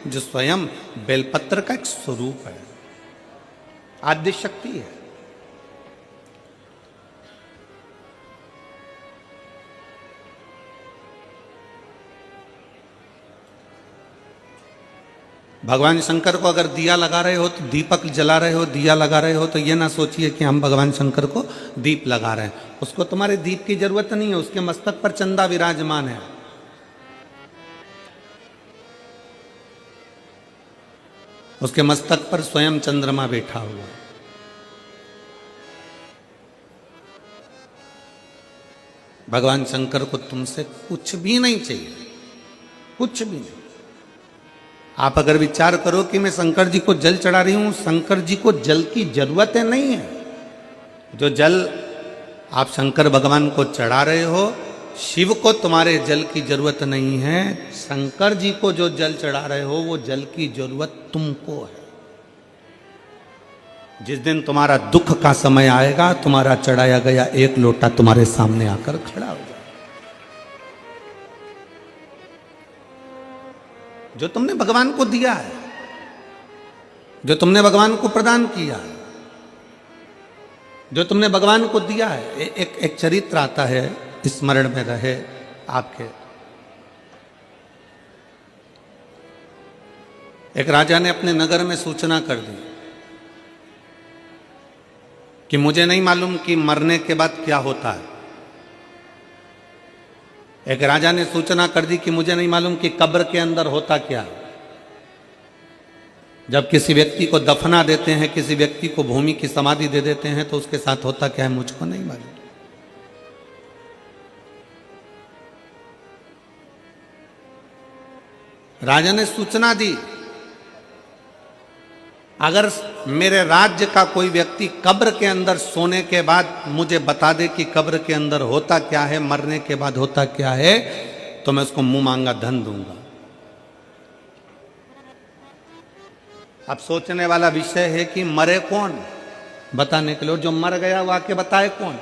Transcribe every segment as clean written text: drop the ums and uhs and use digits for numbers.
जो स्वयं बेलपत्र का एक स्वरूप है, आद्य शक्ति है। भगवान शंकर को अगर दिया लगा रहे हो तो दीपक जला रहे हो, दिया लगा रहे हो तो ये ना सोचिए कि हम भगवान शंकर को दीप लगा रहे हैं। उसको तुम्हारे दीप की जरूरत नहीं है, उसके मस्तक पर चंदा विराजमान है। उसके मस्तक पर स्वयं चंद्रमा बैठा हुआ है। भगवान शंकर को तुमसे कुछ भी नहीं चाहिए, कुछ भी नहीं। आप अगर विचार करो कि मैं शंकर जी को जल चढ़ा रही हूं, शंकर जी को जल की जरूरत है नहीं है। जो जल आप शंकर भगवान को चढ़ा रहे हो, शिव को तुम्हारे जल की जरूरत नहीं है। शंकर जी को जो जल चढ़ा रहे हो वो जल की जरूरत तुमको है। जिस दिन तुम्हारा दुख का समय आएगा, तुम्हारा चढ़ाया गया एक लोटा तुम्हारे सामने आकर खड़ा हो जाएगा। जो तुमने भगवान को दिया है, जो तुमने भगवान को प्रदान किया है, जो तुमने भगवान को दिया है। एक चरित्र आता है, स्मरण में रहे आपके। एक राजा ने अपने नगर में सूचना कर दी कि मुझे नहीं मालूम कि मरने के बाद क्या होता है। एक राजा ने सूचना कर दी कि मुझे नहीं मालूम कि कब्र के अंदर होता क्या है। जब किसी व्यक्ति को दफना देते हैं, किसी व्यक्ति को भूमि की समाधि दे देते हैं, तो उसके साथ होता क्या है मुझको नहीं मालूम। राजा ने सूचना दी, अगर मेरे राज्य का कोई व्यक्ति कब्र के अंदर सोने के बाद मुझे बता दे कि कब्र के अंदर होता क्या है, मरने के बाद होता क्या है, तो मैं उसको मुंह मांगा धन दूंगा। अब सोचने वाला विषय है कि मरे कौन बताने के लिए, जो मर गया वो आके बताए कौन।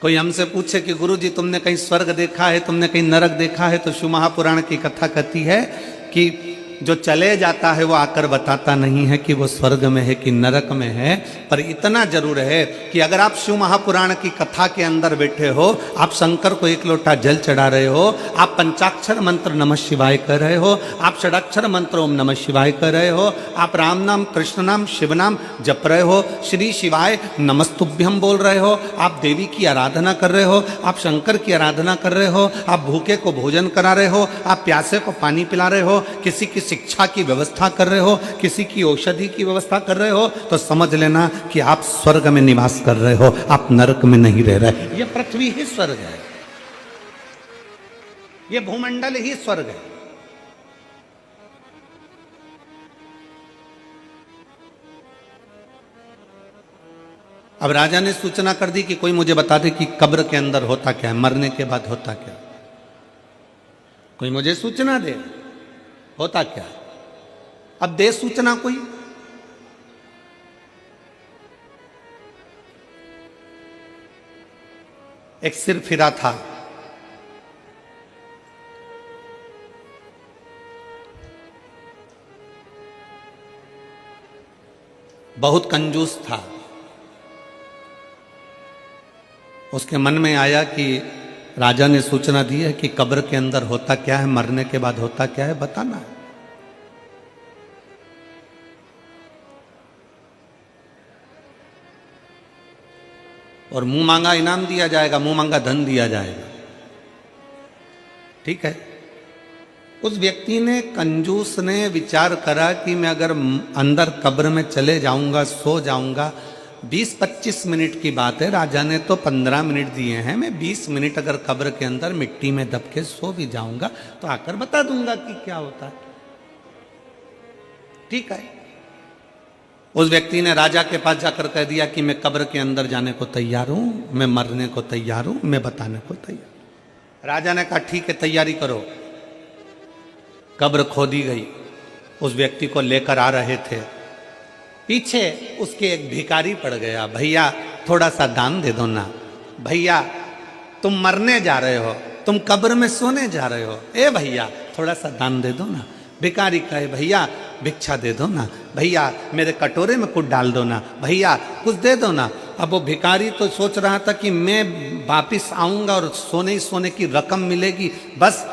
कोई हमसे पूछे कि गुरुजी तुमने कहीं स्वर्ग देखा है, तुमने कहीं नरक देखा है, तो शिव महापुराण की कथा कहती है कि जो चले जाता है वो आकर बताता नहीं है कि वो स्वर्ग में है कि नरक में है। पर इतना जरूर है कि अगर आप शिव महापुराण की कथा के अंदर बैठे हो, आप शंकर को एक लोटा जल चढ़ा रहे हो, आप पंचाक्षर मंत्र नमः शिवाय कर रहे हो, आप षडाक्षर मंत्र ओम नमः शिवाय कर रहे हो, आप राम नाम कृष्ण नाम शिव नाम जप रहे हो, श्री शिवाय नमस्तुभ्यम बोल रहे हो, आप देवी की आराधना कर रहे हो, आप शंकर की आराधना कर रहे हो, आप भूखे को भोजन करा रहे हो, आप प्यासे को पानी पिला रहे हो, किसी की शिक्षा की व्यवस्था कर रहे हो, किसी की औषधि की व्यवस्था कर रहे हो, तो समझ लेना कि आप स्वर्ग में निवास कर रहे हो, आप नरक में नहीं रह रहे। ये पृथ्वी ही स्वर्ग है, ये भूमंडल ही स्वर्ग है। अब राजा ने सूचना कर दी कि कोई मुझे बता दे कि कब्र के अंदर होता क्या है, मरने के बाद होता क्या। कोई मुझे सूचना दे होता क्या है। अब दे सूचना कोई। एक सिर फिरा था, बहुत कंजूस था। उसके मन में आया कि राजा ने सूचना दी है कि कब्र के अंदर होता क्या है, मरने के बाद होता क्या है, बताना है। और मुंह मांगा इनाम दिया जाएगा, मुंह मांगा धन दिया जाएगा। ठीक है। उस व्यक्ति ने, कंजूस ने विचार करा कि मैं अगर अंदर कब्र में चले जाऊंगा, सो जाऊंगा, 20-25 मिनट की बात है, राजा ने तो 15 मिनट दिए हैं, मैं 20 मिनट अगर कब्र के अंदर मिट्टी में दब के सो भी जाऊंगा तो आकर बता दूंगा कि क्या होता है। ठीक है। उस व्यक्ति ने राजा के पास जाकर कह दिया कि मैं कब्र के अंदर जाने को तैयार हूं, मैं मरने को तैयार हूं, मैं बताने को तैयार। राजा ने कहा ठीक है, तैयारी करो। कब्र खोदी गई, उस व्यक्ति को लेकर आ रहे थे, पीछे उसके एक भिखारी पड़ गया। भैया थोड़ा सा दान दे दो ना, भैया तुम मरने जा रहे हो, तुम कब्र में सोने जा रहे हो। ए भैया थोड़ा सा दान दे दो ना। भिखारी कहे भैया भिक्षा दे दो ना, भैया मेरे कटोरे में कुछ डाल दो ना, भैया कुछ दे दो ना। अब वो भिखारी तो सोच रहा था कि मैं वापिस आऊंगा और सोने ही सोने की रकम मिलेगी बस।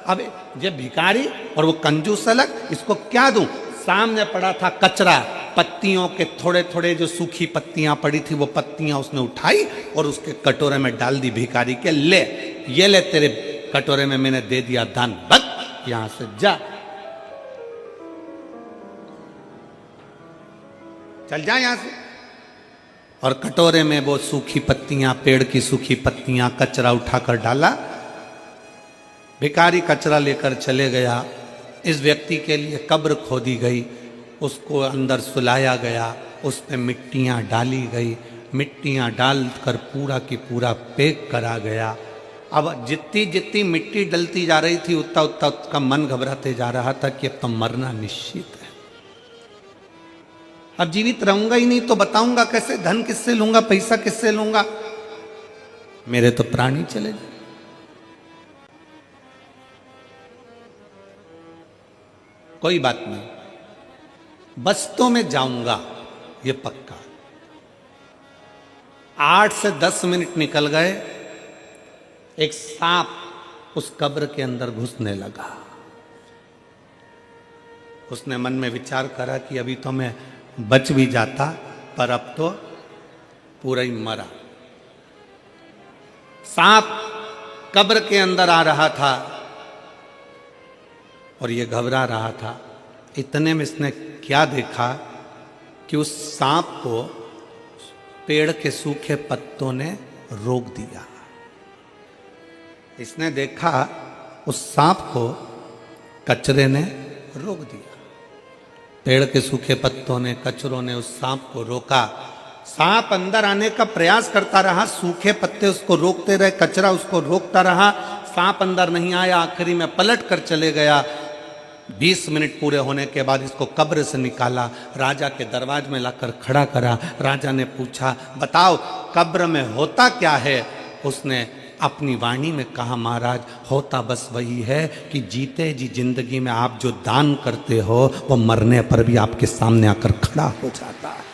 अब ये भिखारी और वो कंजूस अलग, इसको क्या दूं? सामने पड़ा था कचरा, पत्तियों के थोड़े थोड़े जो सूखी पत्तियां पड़ी थी वो पत्तियां उसने उठाई और उसके कटोरे में डाल दी भिखारी के। ले ये ले तेरे कटोरे में मैंने दे दिया दान, बस यहां से जा, चल जा यहां से। और कटोरे में वो सूखी पत्तियां, पेड़ की सूखी पत्तियां, कचरा उठाकर डाला। भिखारी कचरा लेकर चले गया। इस व्यक्ति के लिए कब्र खोदी गई, उसको अंदर सुलाया गया, उस पे मिट्टियां डाली गई, मिट्टियां डालकर पूरा की पूरा पैक करा गया। अब जितनी जितनी मिट्टी डलती जा रही थी उतना उतना उसका मन घबराते जा रहा था कि अब तो मरना निश्चित है, अब जीवित रहूंगा ही नहीं तो बताऊंगा कैसे, धन किससे लूंगा, पैसा किससे लूंगा, मेरे तो प्राण ही चले जाए। कोई बात नहीं, बस्तों में जाऊंगा ये पक्का। 8 से 10 मिनट निकल गए, एक सांप उस कब्र के अंदर घुसने लगा। उसने मन में विचार करा कि अभी तो मैं बच भी जाता, पर अब तो पूरा ही मरा। सांप कब्र के अंदर आ रहा था और ये घबरा रहा था। इतने में इसने क्या देखा कि उस सांप को पेड़ के सूखे पत्तों ने रोक दिया। इसने देखा उस सांप को कचरे ने रोक दिया। पेड़ के सूखे पत्तों ने, कचरों ने उस सांप को रोका। सांप अंदर आने का प्रयास करता रहा, सूखे पत्ते उसको रोकते रहे, कचरा उसको रोकता रहा, सांप अंदर नहीं आया। आखिरी में पलट कर चले गया। 20 मिनट पूरे होने के बाद इसको कब्र से निकाला, राजा के दरवाजे में लाकर खड़ा करा। राजा ने पूछा, बताओ कब्र में होता क्या है? उसने अपनी वाणी में कहा, महाराज होता बस वही है कि जीते जी जिंदगी में आप जो दान करते हो वो मरने पर भी आपके सामने आकर खड़ा हो जाता है।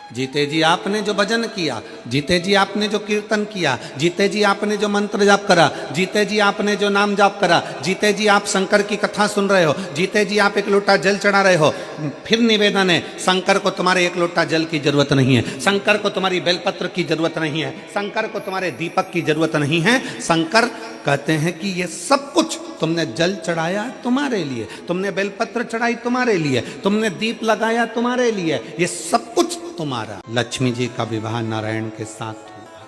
जीते जी आपने जो भजन किया, जीते जी आपने जो कीर्तन किया, जीते जी आपने जो मंत्र जाप करा, जीते जी आपने जो नाम जाप करा, जीते जी आप शंकर की कथा सुन रहे हो, जीते जी आप एक लोटा जल चढ़ा रहे हो, फिर निवेदन है, शंकर को तुम्हारे एक लोटा जल की जरूरत नहीं है, शंकर को तुम्हारी बेलपत्र की जरूरत नहीं है, शंकर को तुम्हारे दीपक की जरूरत नहीं है। शंकर कहते हैं कि ये सब कुछ तुमने जल चढ़ाया तुम्हारे लिए, तुमने बेलपत्र चढ़ाई तुम्हारे लिए, तुमने दीप लगाया तुम्हारे लिए, ये सब कुछ तुम्हारा। लक्ष्मी जी का विवाह नारायण के साथ हुआ।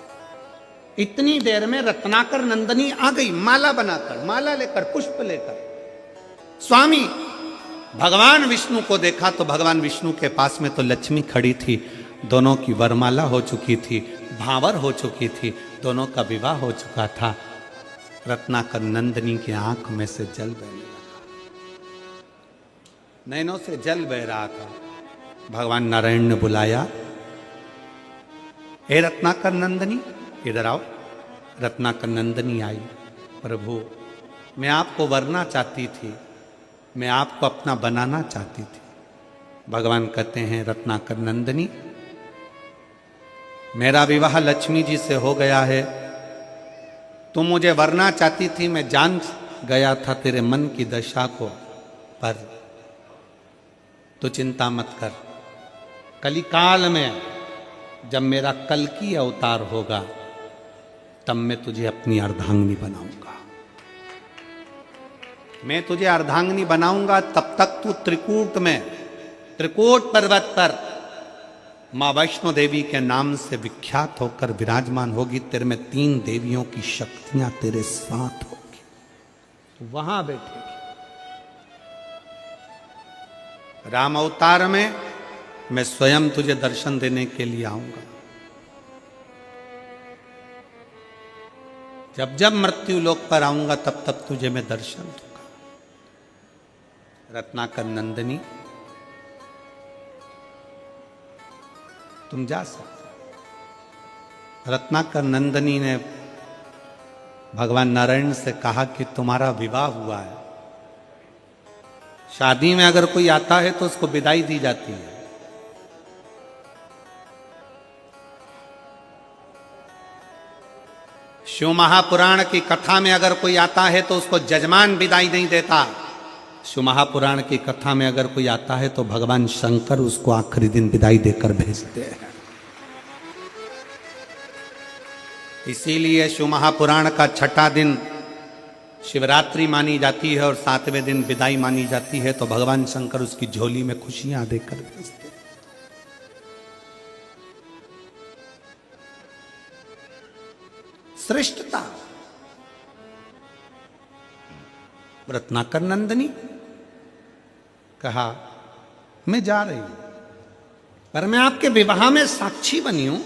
इतनी देर में रत्नाकर नंदनी आ गई, माला बनाकर, माला लेकर, पुष्प लेकर। स्वामी भगवान विष्णु को देखा तो भगवान विष्णु के पास में तो लक्ष्मी खड़ी थी। दोनों की वरमाला हो चुकी थी, भावर हो चुकी थी, दोनों का विवाह हो चुका था। रत्नाकर नंदनी की आंख में से जल बहने लगा, नैनों से जल बह रहा था। भगवान नारायण ने बुलाया, हे रत्नाकर नंदनी इधर आओ। रत्नाकर नंदनी आई। प्रभु मैं आपको वरना चाहती थी, मैं आपको अपना बनाना चाहती थी। भगवान कहते हैं, रत्नाकर नंदनी मेरा विवाह लक्ष्मी जी से हो गया है, तुम मुझे वरना चाहती थी, मैं जान गया था तेरे मन की दशा को, पर तू चिंता मत कर। कलिकाल में जब मेरा कल्कि अवतार होगा तब मैं तुझे अपनी अर्धांगिनी बनाऊंगा। मैं तुझे अर्धांगिनी बनाऊंगा, तब तक तू त्रिकूट में, त्रिकूट पर्वत पर मां वैष्णो देवी के नाम से विख्यात होकर विराजमान होगी। तेरे में 3 देवियों की शक्तियां तेरे साथ होगी, वहां बैठेगी। राम अवतार में मैं स्वयं तुझे दर्शन देने के लिए आऊंगा। जब जब मृत्यु लोक पर आऊंगा तब तब तुझे मैं दर्शन दूंगा। रत्नाकर नंदनी तुम जा सकते, रत्नाकर नंदिनी ने भगवान नारायण से कहा कि तुम्हारा विवाह हुआ है, शादी में अगर कोई आता है तो उसको विदाई दी जाती है। शिव महापुराण की कथा में अगर कोई आता है तो उसको जजमान विदाई नहीं देता। शिव महापुराण की कथा में अगर कोई आता है तो भगवान शंकर उसको आखिरी दिन विदाई देकर भेजते हैं। इसीलिए शिव महापुराण का छठा दिन शिवरात्रि मानी जाती है और 7वें दिन विदाई मानी जाती है। तो भगवान शंकर उसकी झोली में खुशियां देकर भेजते हैं। श्रेष्ठता। रत्नाकर नंदिनी कहा मैं जा रही हूं, पर मैं आपके विवाह में साक्षी बनी हूं,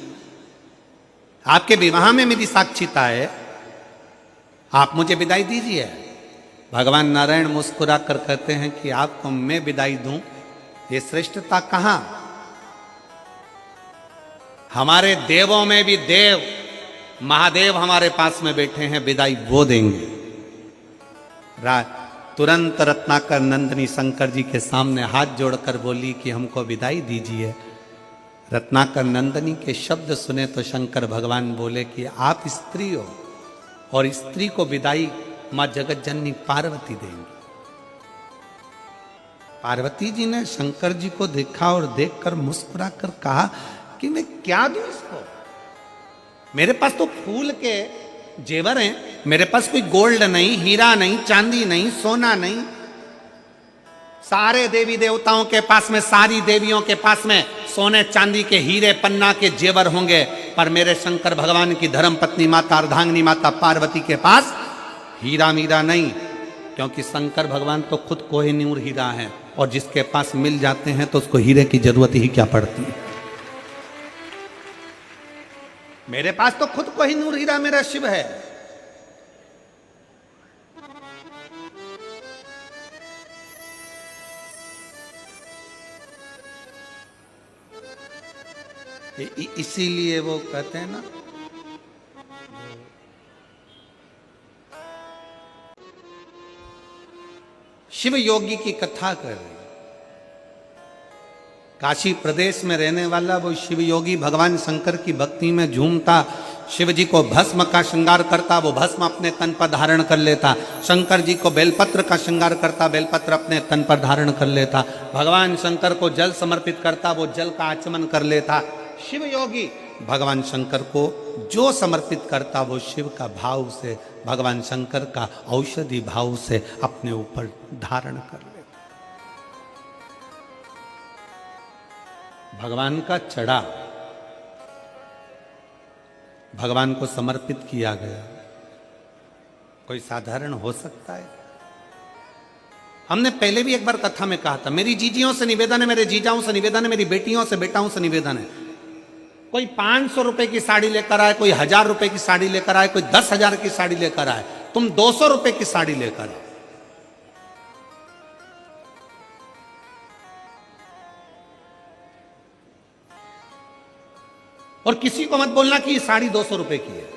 आपके विवाह में मेरी साक्षीता है, आप मुझे विदाई दीजिए। भगवान नारायण मुस्कुरा कर कहते हैं कि आपको मैं विदाई दूं, ये श्रेष्ठता कहां? हमारे देवों में भी देव महादेव हमारे पास में बैठे हैं, विदाई वो देंगे। तुरंत रत्नाकर नंदिनी शंकर जी के सामने हाथ जोड़कर बोली कि हमको विदाई दीजिए। रत्नाकर नंदिनी के शब्द सुने तो शंकर भगवान बोले कि आप स्त्री हो और स्त्री को विदाई मां जगत जननी पार्वती देंगी। पार्वती जी ने शंकर जी को देखा और देखकर मुस्कुरा कर कहा कि मैं क्या दूं इसको, मेरे पास तो फूल के जेवर हैं, मेरे पास कोई गोल्ड नहीं, हीरा नहीं, चांदी नहीं, सोना नहीं। सारे देवी देवताओं के पास में, सारी देवियों के पास में सोने चांदी के हीरे पन्ना के जेवर होंगे, पर मेरे शंकर भगवान की धर्म पत्नी माता अर्धांगिनी माता पार्वती के पास हीरा मीरा नहीं, क्योंकि शंकर भगवान तो खुद कोहिनूर हीरा है और जिसके पास मिल जाते हैं तो उसको हीरे की जरूरत ही क्या पड़ती है। मेरे पास तो खुद कोहिनूर हीरा मेरा शिव है। इसीलिए वो कहते हैं ना, शिव योगी की कथा कर रहे, काशी प्रदेश में रहने वाला वो शिव योगी भगवान शंकर की भक्ति में झूमता, शिव जी को भस्म का श्रृंगार करता, वो भस्म अपने तन पर धारण कर लेता। शंकर जी को बेलपत्र का श्रृंगार करता, बेलपत्र अपने तन पर धारण कर लेता। भगवान शंकर को जल समर्पित करता, वो जल का आचमन कर लेता। शिव योगी भगवान शंकर को जो समर्पित करता वो शिव का भाव से, भगवान शंकर का औषधि भाव से अपने ऊपर धारण कर लेता। भगवान का चढ़ा भगवान को समर्पित किया गया, कोई साधारण हो सकता है? हमने पहले भी एक बार कथा में कहा था, मेरी जीजियों से निवेदन है, मेरे जीजाओं से निवेदन है, मेरी बेटियों से बेटाओं से निवेदन है, कोई 500 रुपए की साड़ी लेकर आए, कोई 1000 रुपए की साड़ी लेकर आए, कोई 10,000 की साड़ी लेकर आए, तुम 200 रुपए की साड़ी लेकर आओ। और किसी को मत बोलना कि ये साड़ी 200 रुपए की है,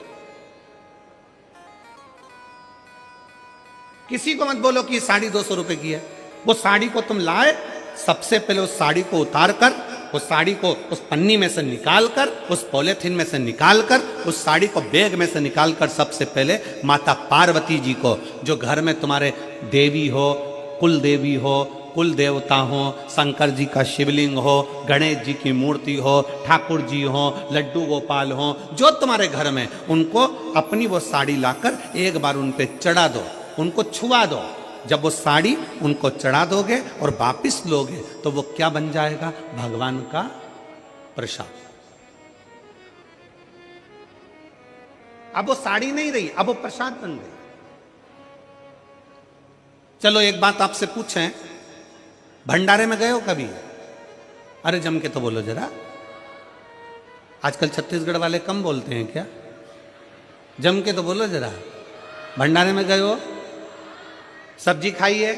किसी को मत बोलो कि ये साड़ी 200 रुपए की है। वो साड़ी को तुम लाए, सबसे पहले उस साड़ी को उतार कर, उस साड़ी को उस पन्नी में से निकाल कर, उस पॉलिथीन में से निकाल कर, उस साड़ी को बैग में से निकाल कर सबसे पहले माता पार्वती जी को, जो घर में तुम्हारे देवी हो, कुल देवी हो, कुल देवता हो, शंकर जी का शिवलिंग हो, गणेश जी की मूर्ति हो, ठाकुर जी हो, लड्डू गोपाल हो, जो तुम्हारे घर में, उनको अपनी वो साड़ी लाकर एक बार उन पे चढ़ा दो, उनको छुआ दो। जब वो साड़ी उनको चढ़ा दोगे और वापिस लोगे तो वो क्या बन जाएगा? भगवान का प्रसाद। अब वो साड़ी नहीं रही, अब वो प्रसाद बन गई। चलो एक बात आपसे पूछें, भंडारे में गए हो कभी? अरे जम के तो बोलो जरा, आजकल छत्तीसगढ़ वाले कम बोलते हैं क्या? जम के तो बोलो जरा। भंडारे में गए हो, सब्जी खाई है,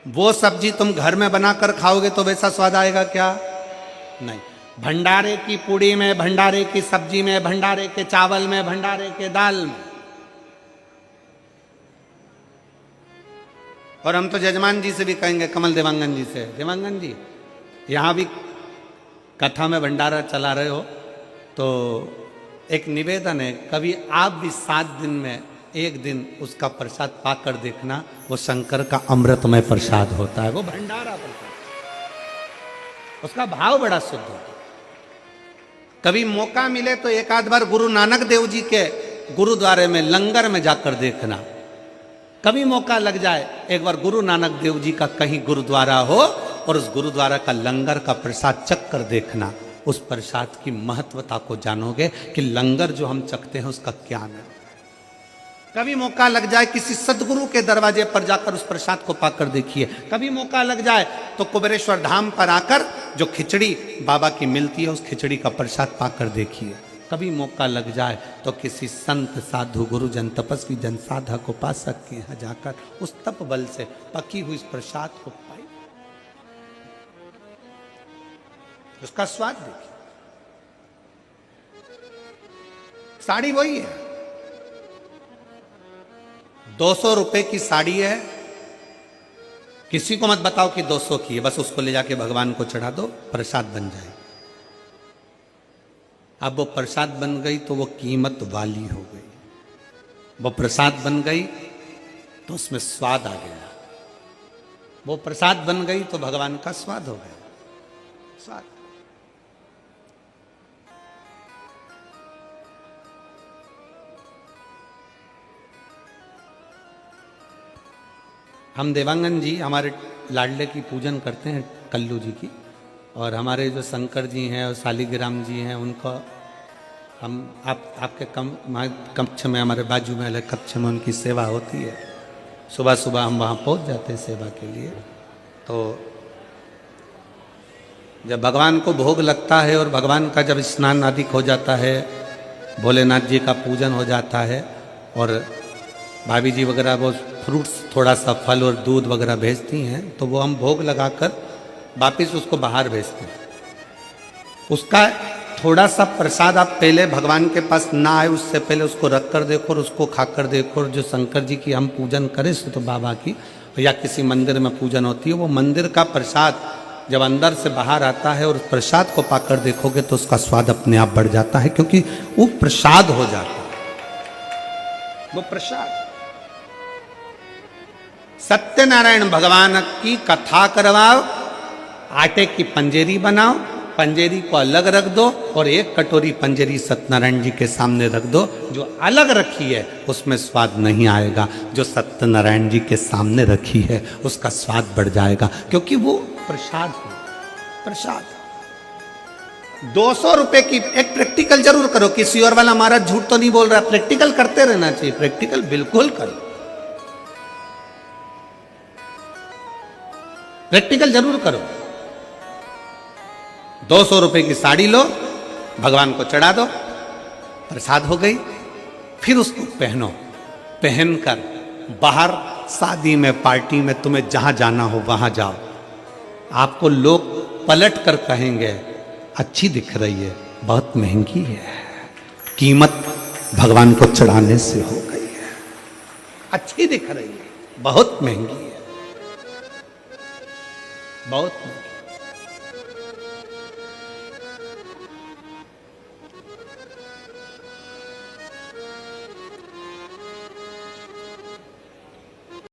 वो सब्जी तुम घर में बनाकर खाओगे तो वैसा स्वाद आएगा क्या? नहीं। भंडारे की पूड़ी में, भंडारे की सब्जी में, भंडारे के चावल में, भंडारे के दाल में। और हम तो जजमान जी से भी कहेंगे, कमल देवांगन जी से, देवांगन जी यहां भी कथा में भंडारा चला रहे हो तो एक निवेदन है, कभी आप भी 7 दिन में एक दिन उसका प्रसाद पाकर देखना, वो शंकर का अमृतमय प्रसाद होता है, वो भंडारा प्रसाद, उसका भाव बड़ा शुद्ध होता है। कभी मौका मिले तो एक आध बार गुरु नानक देव जी के गुरुद्वारे में लंगर में जाकर देखना, कभी मौका लग जाए एक बार गुरु नानक देव जी का कहीं गुरुद्वारा हो और उस गुरुद्वारा का लंगर का प्रसाद चख कर देखना, उस प्रसाद की महत्वता को जानोगे कि लंगर जो हम चखते हैं उसका क्या है। कभी मौका लग जाए किसी सदगुरु के दरवाजे पर जाकर उस प्रसाद को पाकर देखिए। कभी मौका लग जाए तो कुबेरेश्वर धाम पर आकर जो खिचड़ी बाबा की मिलती है उस खिचड़ी का प्रसाद पाकर देखिए। कभी मौका लग जाए तो किसी संत साधु गुरुजन तपस्वी जन साधक उपासक के यहाँ जाकर उस तप बल से पकी हुई इस प्रसाद को पाई, उसका स्वाद देखिए। साड़ी वही है, 200 रुपए की साड़ी है, किसी को मत बताओ कि 200 की है, बस उसको ले जाके भगवान को चढ़ा दो, प्रसाद बन जाए। अब वो प्रसाद बन गई तो वो कीमत वाली हो गई, वो प्रसाद बन गई तो उसमें स्वाद आ गया, वो प्रसाद बन गई तो भगवान का स्वाद हो गया, स्वाद। हम देवांगन जी हमारे लाडले की पूजन करते हैं, कल्लू जी की, और हमारे जो शंकर जी हैं और शालिग्राम जी हैं उनको हम आपके कक्ष में, हमारे बाजू में अलग कक्ष में उनकी सेवा होती है। सुबह सुबह हम वहाँ पहुँच जाते हैं सेवा के लिए। तो जब भगवान को भोग लगता है और भगवान का जब स्नान आदि हो जाता है, भोलेनाथ जी का पूजन हो जाता है और भाभी जी वगैरह वो फ्रूट्स थोड़ा सा फल और दूध वगैरह भेजती हैं, तो वो हम भोग लगाकर वापिस उसको बाहर भेजते हैं। उसका थोड़ा सा प्रसाद आप पहले भगवान के पास ना आए उससे पहले उसको रख कर देखो और उसको खाकर देखो। और जो शंकर जी की हम पूजन करें तो बाबा की या किसी मंदिर में पूजन होती है, वो मंदिर का प्रसाद जब अंदर से बाहर आता है और उस प्रसाद को पाकर देखोगे तो उसका स्वाद अपने आप बढ़ जाता है, क्योंकि वो प्रसाद हो जाता है, वो प्रसाद। सत्यनारायण भगवान की कथा करवाओ, आटे की पंजेरी बनाओ, पंजेरी को अलग रख दो और एक कटोरी पंजेरी सत्यनारायण जी के सामने रख दो। जो अलग रखी है उसमें स्वाद नहीं आएगा, जो सत्यनारायण जी के सामने रखी है उसका स्वाद बढ़ जाएगा, क्योंकि वो प्रसाद है, प्रसाद। 200 रुपए की एक प्रैक्टिकल जरूर करो। किसी और वाला महाराज झूठ तो नहीं बोल रहा, प्रैक्टिकल करते रहना चाहिए, प्रैक्टिकल बिल्कुल करो, प्रैक्टिकल जरूर करो। 200 रुपए की साड़ी लो, भगवान को चढ़ा दो, प्रसाद हो गई। फिर उसको पहनो, पहनकर बाहर शादी में, पार्टी में, तुम्हें जहां जाना हो वहां जाओ। आपको लोग पलट कर कहेंगे अच्छी दिख रही है, बहुत महंगी है, कीमत भगवान को चढ़ाने से हो गई है। अच्छी दिख रही है, बहुत महंगी है, बहुत महंगी।